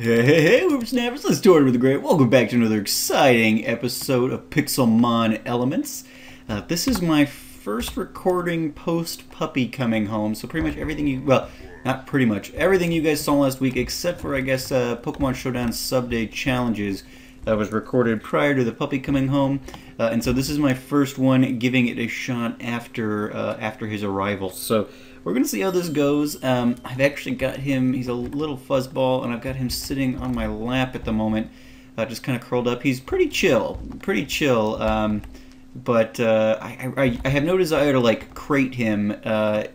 Hey, whippersnappers, let's do it with the great. Welcome back to another exciting episode of Pixelmon Elements. This is my first recording post-puppy coming home, so pretty much everything you, well, not pretty much, everything you guys saw last week, except for, I guess, Pokemon Showdown Sub-Day challenges was recorded prior to the puppy coming home, and so this is my first one giving it a shot after his arrival. So we're going to see how this goes. I've actually got him, he's a little fuzzball, and I've got him sitting on my lap at the moment, just kind of curled up. He's pretty chill, but I have no desire to, like, crate him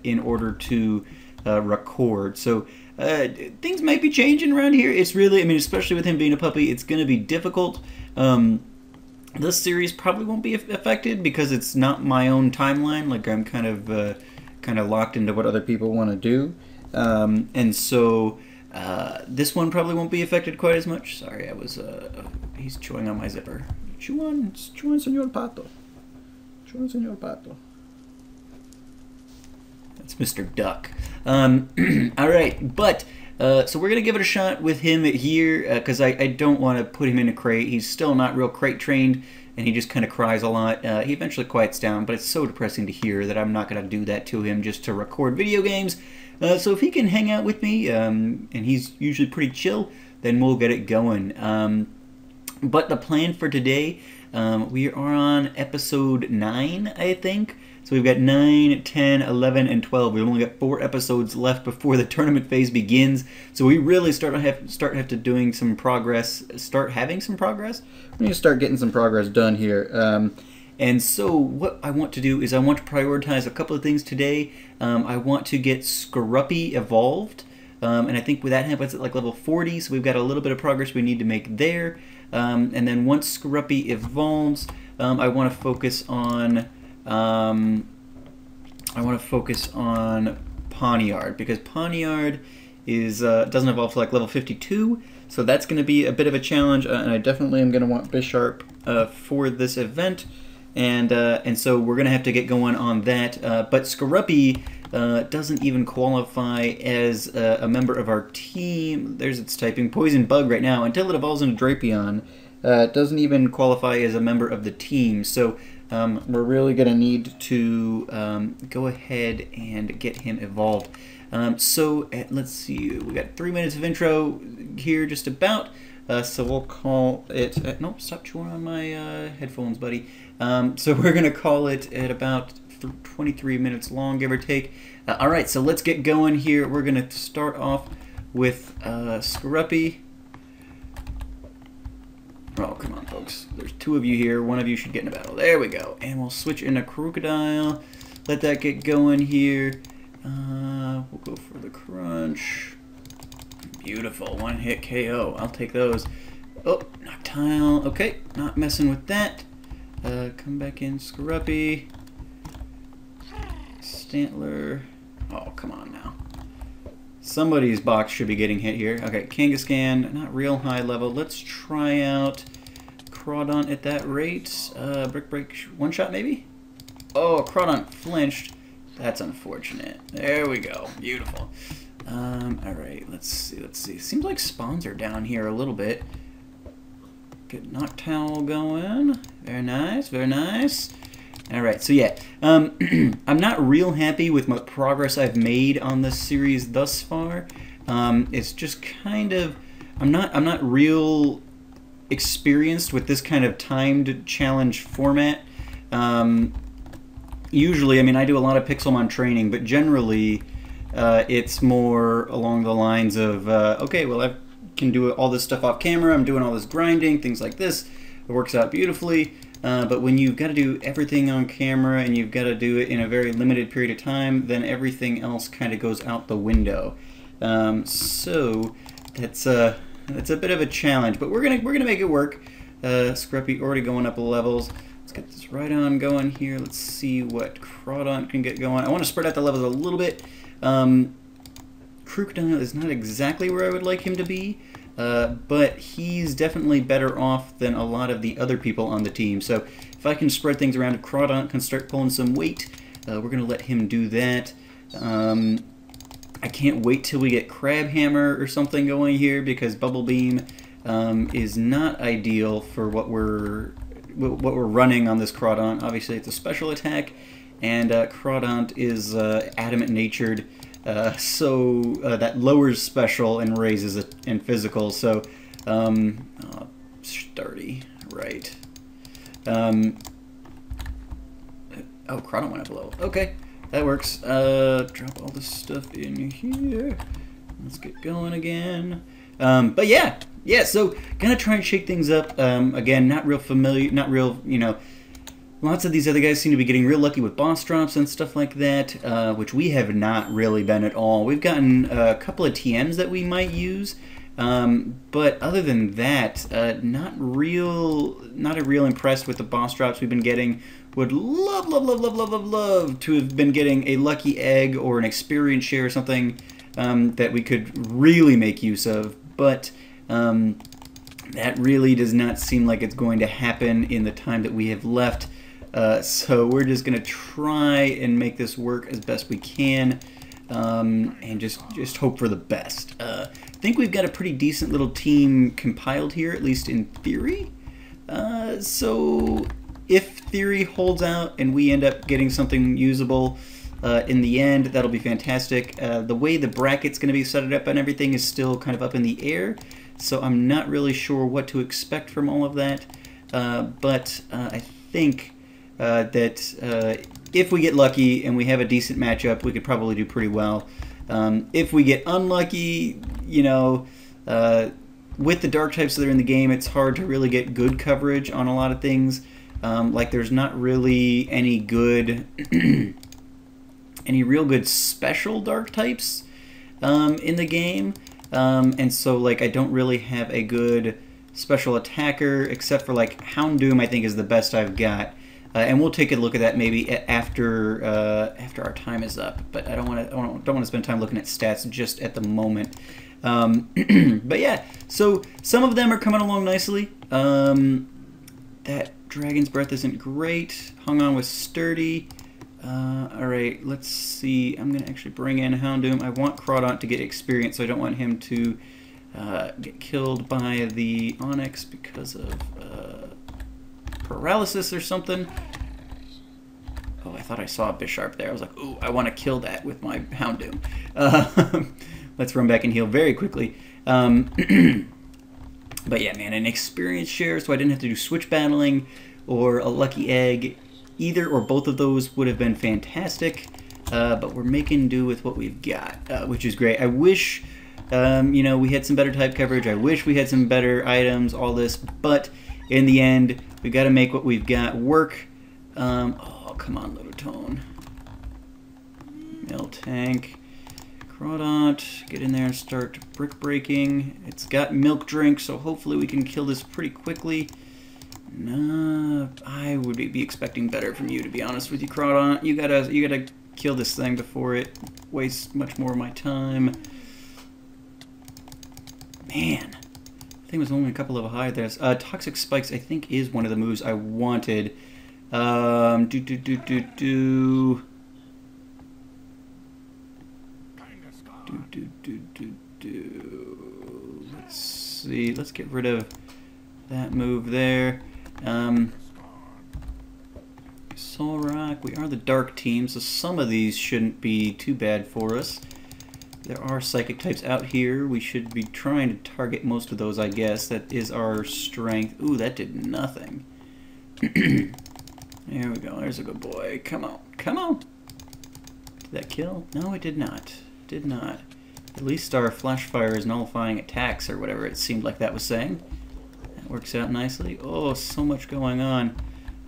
in order to record. So things might be changing around here. It's really, I mean, especially with him being a puppy, it's going to be difficult. This series probably won't be affected because it's not my own timeline. Like, I'm kind of locked into what other people want to do, and so this one probably won't be affected quite as much. Sorry, I was he's chewing on my zipper. Chew on, señor pato. Chew on, señor pato. That's Mr. Duck. All right, but so we're gonna give it a shot with him here because I don't want to put him in a crate. He's still not real crate trained, and he just kind of cries a lot. He eventually quiets down, but it's so depressing to hear that I'm not going to do that to him just to record video games. So if he can hang out with me, and he's usually pretty chill, then we'll get it going. But the plan for today, we are on episode 9, I think. So we've got 9, 10, 11, and 12. We've only got 4 episodes left before the tournament phase begins. So we really start having some progress. We need to start getting some progress done here. And so what I want to do is I want to prioritize a couple of things today. I want to get Scruppy evolved. And I think with that happens at like level 40. So we've got a little bit of progress we need to make there. And then once Scruppy evolves, I want to focus on Pawniard, because Pawniard is doesn't evolve to like level 52, so that's going to be a bit of a challenge, and I definitely am going to want Bisharp for this event, and so we're going to have to get going on that. But Scruppy doesn't even qualify as a member of our team. There's its typing, Poison Bug right now, until it evolves into Drapion. It doesn't even qualify as a member of the team, so we're really going to need to go ahead and get him evolved. So let's see, we got 3 minutes of intro here just about, so we'll call it, nope, stop chewing on my headphones, buddy. So we're going to call it at about 23 minutes long, give or take. Alright, so let's get going here. We're going to start off with Scruppy. Oh, come on, folks. There's 2 of you here. 1 of you should get in a battle. There we go. And we'll switch into Crocodile. Let that get going here. We'll go for the Crunch. Beautiful. 1-hit KO. I'll take those. Oh, Noctile. Okay, not messing with that. Come back in, Scruppy. Stantler. Oh, come on now. Somebody's box should be getting hit here. Okay, Kangaskhan, not real high level. Let's try out Crawdont at that rate. Brick Break, 1-shot maybe? Oh, Crawdont flinched. That's unfortunate. There we go. Beautiful. Alright, let's see. Seems like spawns are down here a little bit. Get Noctowl going. Very nice, very nice. Alright, so yeah, I'm not real happy with my progress I've made on this series thus far. It's just kind of, I'm not real experienced with this kind of timed challenge format. Usually, I mean, I do a lot of Pixelmon training, but generally it's more along the lines of, okay, well, I can do all this stuff off camera, I'm doing all this grinding, things like this. It works out beautifully. But when you've got to do everything on camera and you've got to do it in a very limited period of time, then everything else kind of goes out the window. So that's a bit of a challenge, but we're gonna make it work. Scruppy already going up levels. Let's get this right on going here. Let's see what Crawdont can get going. I want to spread out the levels a little bit. Crocodile is not exactly where I would like him to be. But he's definitely better off than a lot of the other people on the team. So if I can spread things around, Crawdont can start pulling some weight. We're going to let him do that. I can't wait till we get Crab Hammer or something going here, because Bubble Beam is not ideal for what we're running on this Crawdaunt. Obviously, it's a special attack, and Crawdaunt is adamant natured, so that lowers special and raises it in physical. So, sturdy, right? Oh, Crawdaunt went up a level. Okay. That works. Drop all this stuff in here. Let's get going again. But yeah, so gonna try and shake things up. Again, not real familiar, not real, you know, lots of these other guys seem to be getting real lucky with boss drops and stuff like that, which we have not really been at all. We've gotten a couple of TMs that we might use, but other than that, not a real impressed with the boss drops we've been getting. Would love to have been getting a lucky egg or an experience share or something that we could really make use of, but that really does not seem like it's going to happen in the time that we have left. So we're just going to try and make this work as best we can, and just hope for the best. I think we've got a pretty decent little team compiled here, at least in theory. So if theory holds out and we end up getting something usable in the end, that'll be fantastic. The way the bracket's going to be set up and everything is still kind of up in the air, so I'm not really sure what to expect from all of that. But I think that if we get lucky and we have a decent matchup, we could probably do pretty well. If we get unlucky, you know, with the dark types that are in the game, it's hard to really get good coverage on a lot of things. Like there's not really any good, any real good special dark types in the game, and so like I don't really have a good special attacker except for like Houndoom. I think is the best I've got, and we'll take a look at that maybe after our time is up. But I don't want to spend time looking at stats just at the moment. But yeah, so some of them are coming along nicely. That Dragon's Breath isn't great. Hung on with Sturdy. Alright, let's see. I'm going to actually bring in Houndoom. I want Crawdaunt to get experience, so I don't want him to get killed by the Onyx because of paralysis or something. Oh, I thought I saw a Bisharp there. I was like, ooh, I want to kill that with my Houndoom. Let's run back and heal very quickly. But yeah, man, an experience share, so I didn't have to do switch battling or a lucky egg. Either or both of those would have been fantastic, but we're making do with what we've got, which is great. I wish, you know, we had some better type coverage. I wish we had some better items, all this, but in the end, we've got to make what we've got work. Oh, come on, Lototone. Miltank. Crawdaunt, get in there and start brick breaking. It's got milk drink, so hopefully we can kill this pretty quickly. Nah, I would be expecting better from you, to be honest with you, Crawdaunt. You gotta kill this thing before it wastes much more of my time. Man, I think it was only a couple of high there. Toxic Spikes, I think, is one of the moves I wanted. Let's see. Let's get rid of that move there. Soul Rock. We are the dark team, so some of these shouldn't be too bad for us. There are psychic types out here. We should be trying to target most of those, I guess. That is our strength. Ooh, that did nothing. There we go. There's a good boy. Come on. Come on. Did that kill? No, it did not. Did not. At least our flash fire is nullifying attacks or whatever it seemed like that was saying. That works out nicely. Oh, so much going on.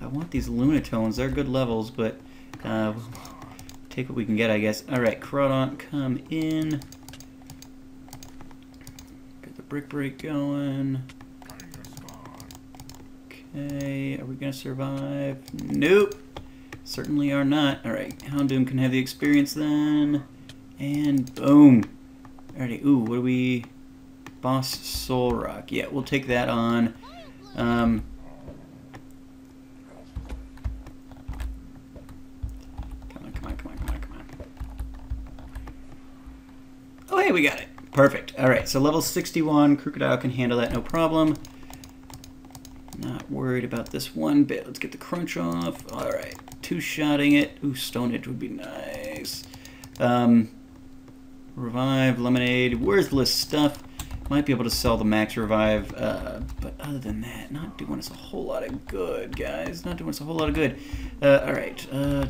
I want these Lunatones. They're good levels, but we'll take what we can get, I guess. Alright, Crawdaunt, come in. Get the brick break going. Okay, are we going to survive? Nope. Certainly are not. Alright, Houndoom can have the experience then. And boom. Alrighty, ooh, what do we... Boss Soul Rock. Yeah, we'll take that on. Come on. Hey, we got it. Perfect. All right, so level 61, Crocodile can handle that no problem. Not worried about this one bit. Let's get the crunch off. All right, two-shotting it. Ooh, Stone Edge would be nice. Revive, Lemonade, worthless stuff. Might be able to sell the max revive, but other than that, not doing us a whole lot of good, guys. Not doing us a whole lot of good. All right,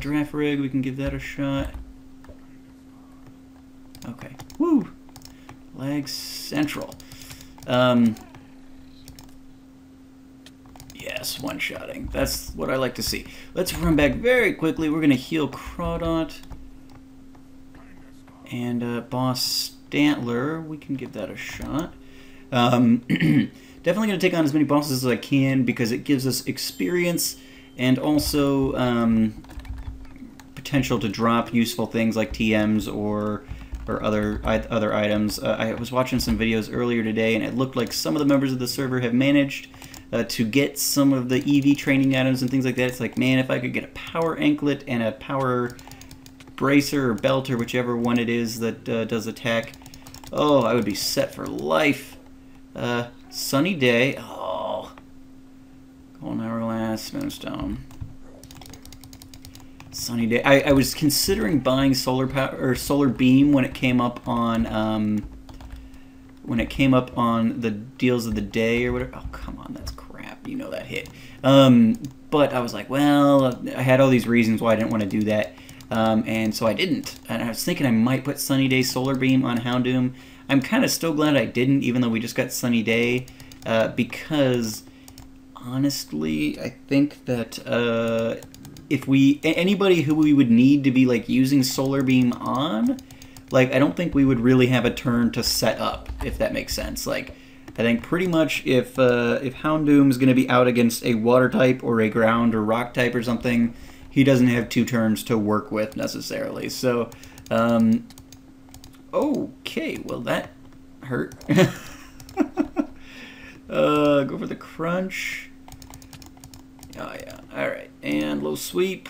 Giraffe Rig, we can give that a shot. Okay, woo! Lag Central. Yes, one-shotting. That's what I like to see. Let's run back very quickly. We're going to heal Crawdot. And Boss Stantler, we can give that a shot. Definitely going to take on as many bosses as I can because it gives us experience and also potential to drop useful things like TMs or other items. I was watching some videos earlier today, and it looked like some of the members of the server have managed to get some of the EV training items and things like that. It's like, man, if I could get a power anklet and a power bracer or belt or whichever one it is that does attack, oh, I would be set for life. Sunny Day. Oh, Golden Hourglass, Snowstone. Sunny Day. I was considering buying solar power or solar beam when it came up on the deals of the day or whatever. Oh, come on, that's crap. You know that hit. But I was like, well, I had all these reasons why I didn't want to do that, and so I didn't. And I was thinking I might put Sunny Day solar beam on Houndoom. I'm kind of still glad I didn't, even though we just got Sunny Day, because honestly, I think that if anybody who we would need to be like using solar beam on, like, I don't think we would really have a turn to set up, if that makes sense. Like, I think pretty much if Houndoom is going to be out against a water type or a ground or rock type or something, he doesn't have two turns to work with necessarily. So, okay, well that hurt. Go for the crunch. Oh yeah, alright, and low sweep.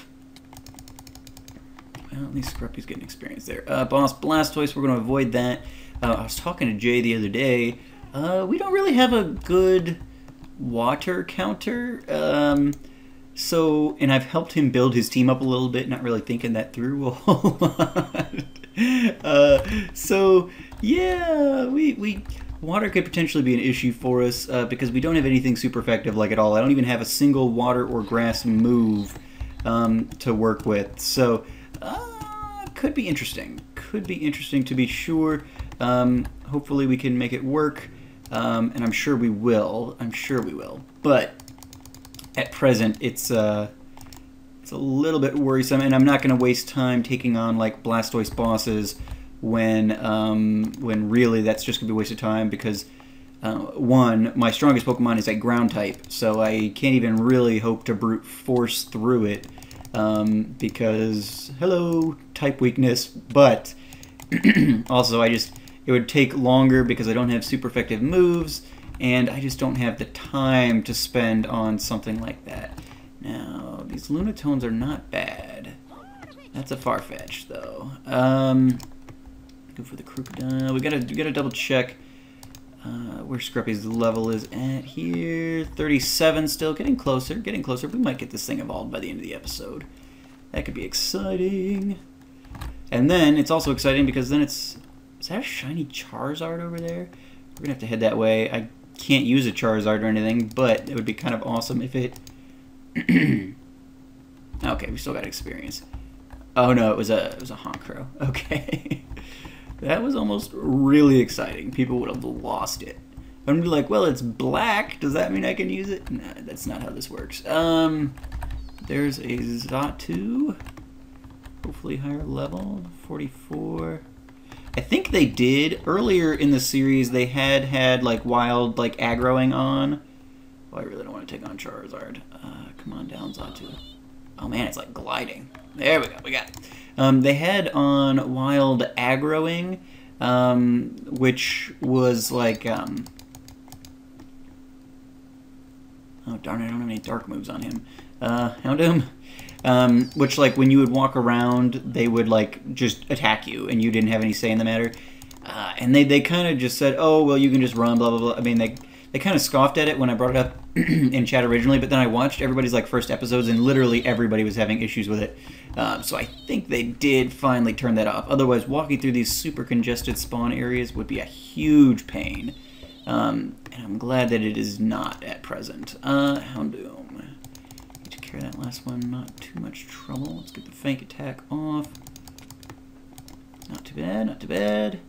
Well, at least Scruppy's getting experience there. Boss Blastoise, we're going to avoid that. I was talking to Jay the other day. We don't really have a good water counter. And I've helped him build his team up a little bit, not really thinking that through a whole lot. So, yeah, water could potentially be an issue for us because we don't have anything super effective like at all. I don't even have a single water or grass move to work with. So, could be interesting. Could be interesting to be sure. Hopefully we can make it work, and I'm sure we will. I'm sure we will. But at present, it's a little bit worrisome, and I'm not going to waste time taking on like Blastoise bosses when really that's just going to be a waste of time because one, my strongest Pokemon is a ground type, so I can't even really hope to brute force through it because hello type weakness. But also it would take longer because I don't have super effective moves, and I just don't have the time to spend on something like that. Now, these Lunatones are not bad. That's a Farfetch, though. Go for the Crocodile. We gotta double check where Scruppy's level is at here. 37 still, getting closer, getting closer. We might get this thing evolved by the end of the episode. That could be exciting. And then it's also exciting because then is that a shiny Charizard over there? We're gonna have to head that way. I can't use a Charizard or anything, but it would be kind of awesome if it... Okay, we still got experience. Oh no, it was a Honchkrow. Okay. That was almost really exciting. People would have lost it. I'm gonna be like, well, it's black. Does that mean I can use it? Nah, that's not how this works. There's a Xatu. Hopefully higher level, 44. I think they did earlier in the series. They had like wild like aggroing on. Oh, I really don't want to take on Charizard. Come on down, Xatu. Oh man, it's like gliding. There we go. We got it. They had on wild aggroing, which was like oh darn it, I don't have any dark moves on him. Houndoom. Which, like, when you would walk around, they would, like, just attack you, and you didn't have any say in the matter. And they kind of just said, oh, well, you can just run, blah, blah, blah. I mean, they kind of scoffed at it when I brought it up in chat originally, but then I watched everybody's like first episodes, and literally everybody was having issues with it. So I think they did finally turn that off. Otherwise, walking through these super congested spawn areas would be a huge pain. And I'm glad that it is not at present. Houndoom. Need to carry that last one, not too much trouble. Let's get the Fang attack off. Not too bad, not too bad.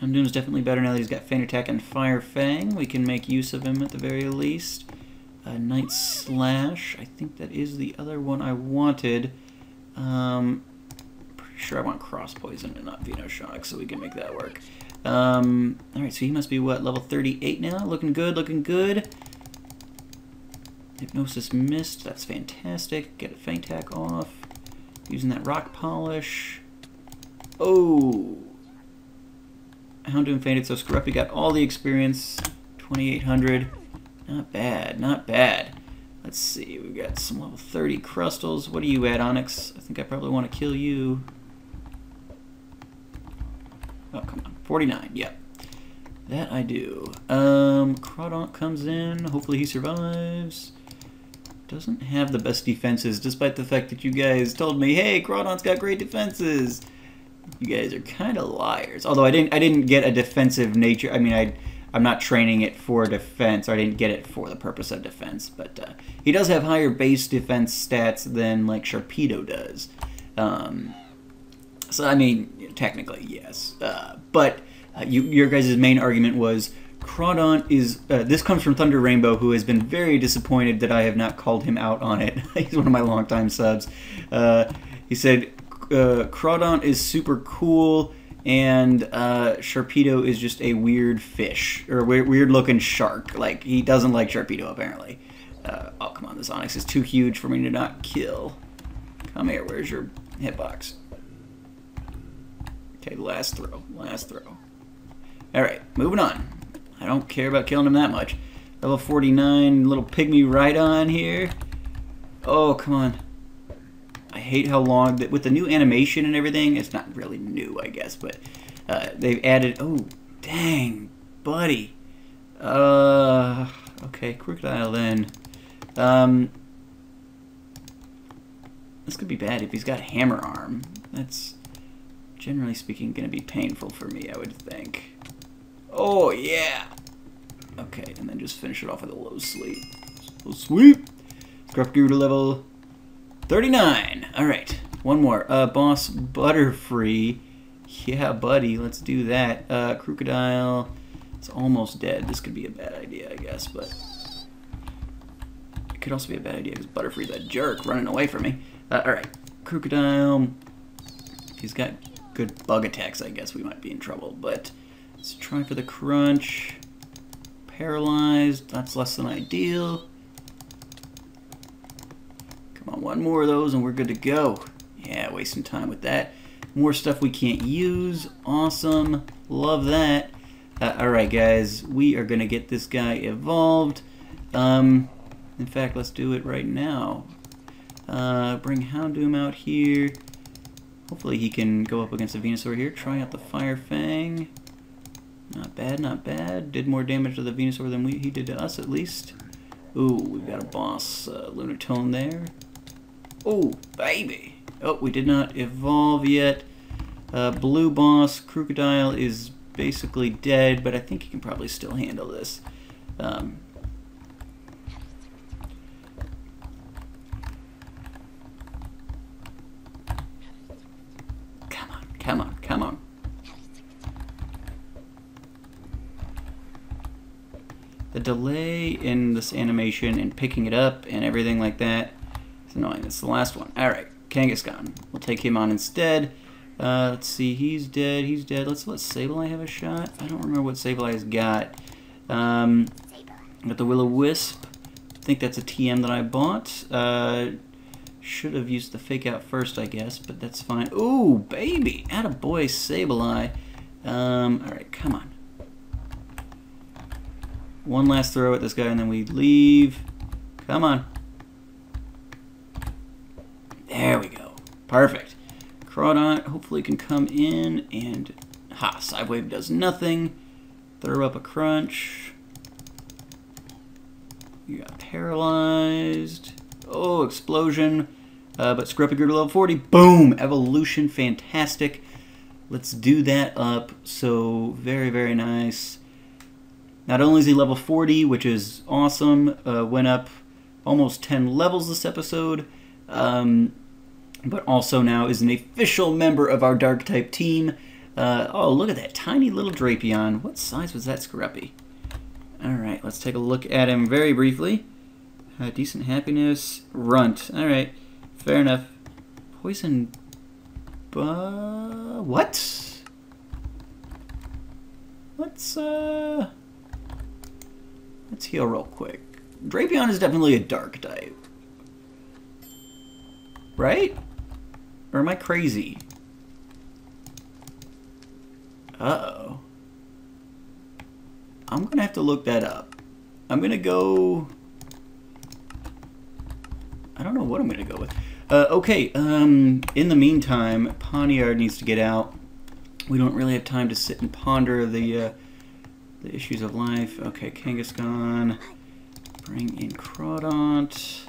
Houndoom's definitely better now that he's got Feint Attack and Fire Fang. We can make use of him at the very least. Night Slash. I think that is the other one I wanted. Pretty sure I want Cross Poison and not Venoshock, so we can make that work. Alright, so he must be, what, level 38 now? Looking good, looking good. Hypnosis missed. That's fantastic. Get a Feint Attack off. Using that Rock Polish. Oh! Houndoom fainted, so Scruffy got all the experience. 2,800. Not bad, not bad. Let's see, we've got some level 30 Crustals. What are you at, Onyx? I think I probably want to kill you. Oh, come on. 49, yep. That I do. Crawdaunt comes in. Hopefully he survives. Doesn't have the best defenses, despite the fact that you guys told me, hey, Crawdaunt's got great defenses. You guys are kind of liars. Although I didn't get a defensive nature. I mean, I'm not training it for defense, or I didn't get it for the purpose of defense. But he does have higher base defense stats than like Sharpedo does. So I mean, technically yes. But your guys' main argument was Crawdaunt is. This comes from Thunder Rainbow, who has been very disappointed that I have not called him out on it. He's one of my longtime subs. He said Crawdaunt is super cool, and Sharpedo is just a weird fish, or weird looking shark. Like, he doesn't like Sharpedo, apparently. Oh, come on, this Onyx is too huge for me to not kill. Come here, where's your hitbox? Okay, last throw, last throw. Alright, moving on. I don't care about killing him that much. Level 49, little pygmy Rhydon here. Oh, come on. I hate how long, with the new animation and everything, it's not really new, I guess, but they've added, oh, dang, buddy. Okay, Crocodile then. This could be bad if he's got Hammer Arm. That's, generally speaking, going to be painful for me, I would think. Oh, yeah. Okay, and then just finish it off with a low sleep. Low sweep. Scruff grew to level 39. Alright, one more. Boss Butterfree. Yeah, buddy, let's do that. Crocodile. It's almost dead. This could be a bad idea, I guess, but it could also be a bad idea because Butterfree's a jerk running away from me. Alright, Crocodile. If he's got good bug attacks, I guess we might be in trouble, but let's try for the crunch. Paralyzed. That's less than ideal. Come on, one more of those and we're good to go. Yeah, wasting time with that. More stuff we can't use. Awesome. Love that. Alright, guys. We are going to get this guy evolved. In fact, let's do it right now. Bring Houndoom out here. Hopefully he can go up against a Venusaur here. Try out the Fire Fang. Not bad, not bad. Did more damage to the Venusaur than he did to us, at least. Ooh, we've got a boss Lunatone there. Oh, baby! Oh, we did not evolve yet. Blue boss, Crocodile, is basically dead, but I think he can probably still handle this. Come on, come on, come on. The delay in this animation and picking it up and everything like that is annoying. That's the last one. Alright, Kangaskhan. We'll take him on instead. Let's see, he's dead, he's dead. Let's let Sableye have a shot. I don't remember what Sableye's got. Got the Will-O-Wisp. I think that's a TM that I bought. Should have used the Fake Out first, I guess, but that's fine. Ooh, baby! Attaboy, Sableye. Alright, come on. One last throw at this guy and then we leave. Come on. There we go. Perfect. Crawdont hopefully can come in and... Ha! Sidewave does nothing. Throw up a crunch. You got paralyzed. Oh, explosion. But Scruppy grew to level 40. Boom! Evolution. Fantastic. Let's do that up. So, very, very nice. Not only is he level 40, which is awesome, went up almost 10 levels this episode, but also now is an official member of our Dark-type team. Oh, look at that tiny little Drapion. What size was that Scruppy? Alright, let's take a look at him very briefly. Decent happiness. Runt. Alright, fair enough. Poison... what? Let's heal real quick. Drapion is definitely a dark type. Right? Or am I crazy? Uh-oh. I'm gonna have to look that up. I'm gonna go... I don't know what I'm gonna go with. Okay, in the meantime, Poniard needs to get out. We don't really have time to sit and ponder the issues of life. Okay, Kangaskhan. Bring in Crawdont.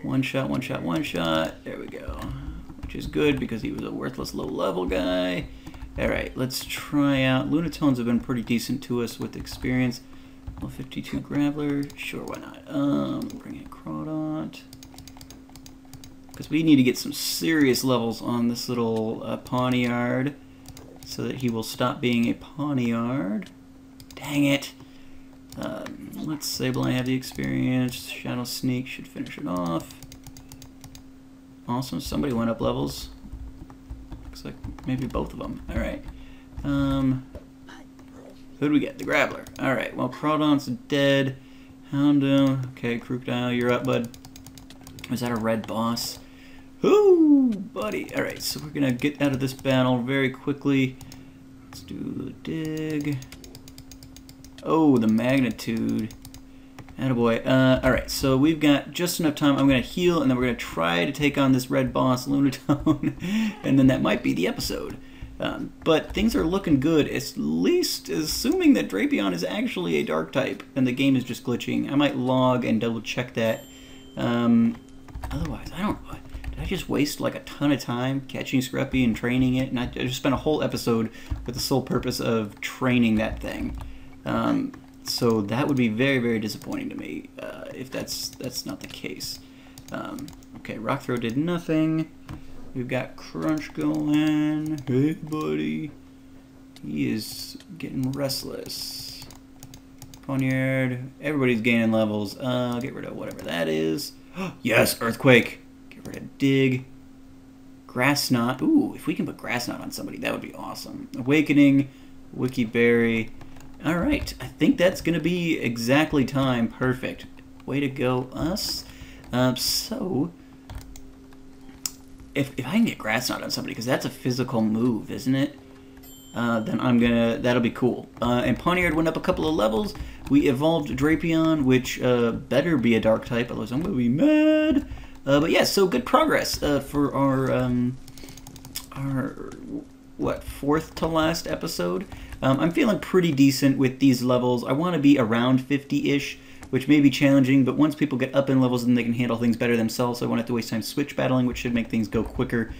One shot, one shot, one shot. There we go. Which is good because he was a worthless low-level guy. Alright, let's try out... Lunatones have been pretty decent to us with experience. Level 52 Graveler. Sure, why not? Bring in Crawdont. Because we need to get some serious levels on this little Poniard so that he will stop being a Poniard. Dang it. Let's Sableye have the experience. Shadow Sneak should finish it off. Awesome. Somebody went up levels. Looks like maybe both of them. Alright. Who do we get? The Graveler. Alright. Well, Crawdont's dead. Houndoom. Okay, Crocodile, you're up, bud. Was that a red boss? Ooh, buddy. Alright, so we're gonna get out of this battle very quickly. Let's do the dig. Oh, the magnitude. Attaboy. Alright, so we've got just enough time. I'm gonna heal, and then we're gonna try to take on this red boss, Lunatone, and then that might be the episode. But things are looking good, at least assuming that Drapion is actually a dark type, and the game is just glitching. I might log and double check that. Otherwise, I don't know. Did I just waste like a ton of time catching Scruppy and training it? And I just spent a whole episode with the sole purpose of training that thing. So that would be very, very disappointing to me if that's not the case. Okay, Rock Throw did nothing. We've got Crunch going. Hey, buddy. He is getting restless. Poniard. Everybody's gaining levels. Get rid of whatever that is. Yes, Earthquake. Get rid of Dig. Grass Knot. Ooh, if we can put Grass Knot on somebody, that would be awesome. Awakening. Wiki Berry. Alright, I think that's going to be exactly time. Perfect. Way to go, us. So, if I can get Grass Knot on somebody, because that's a physical move, isn't it? Then I'm gonna, that'll be cool. And Poniard went up a couple of levels. We evolved Drapion, which better be a dark type, otherwise I'm gonna be mad. But yeah, so good progress for our what, 4th to last episode. I'm feeling pretty decent with these levels. I want to be around 50-ish, which may be challenging, but once people get up in levels, then they can handle things better themselves, so I won't have to waste time switch battling, which should make things go quicker.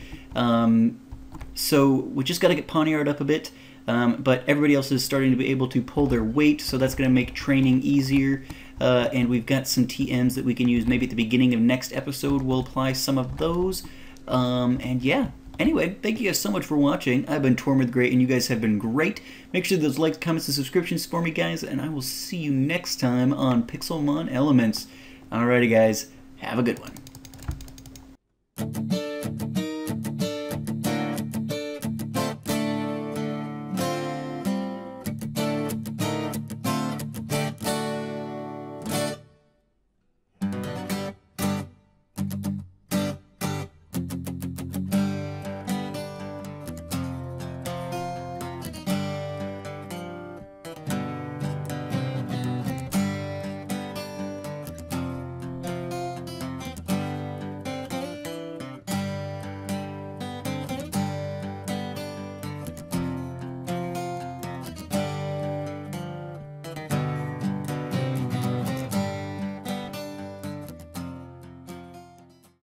So we just got to get Poniard up a bit, but everybody else is starting to be able to pull their weight, so that's going to make training easier. And we've got some TMs that we can use. Maybe at the beginning of next episode we'll apply some of those. And yeah. Anyway, thank you guys so much for watching. I've been Tortimer the Great, and you guys have been great. Make sure those likes, comments, and subscriptions for me, guys, and I will see you next time on Pixelmon Elements. Alrighty, guys. Have a good one.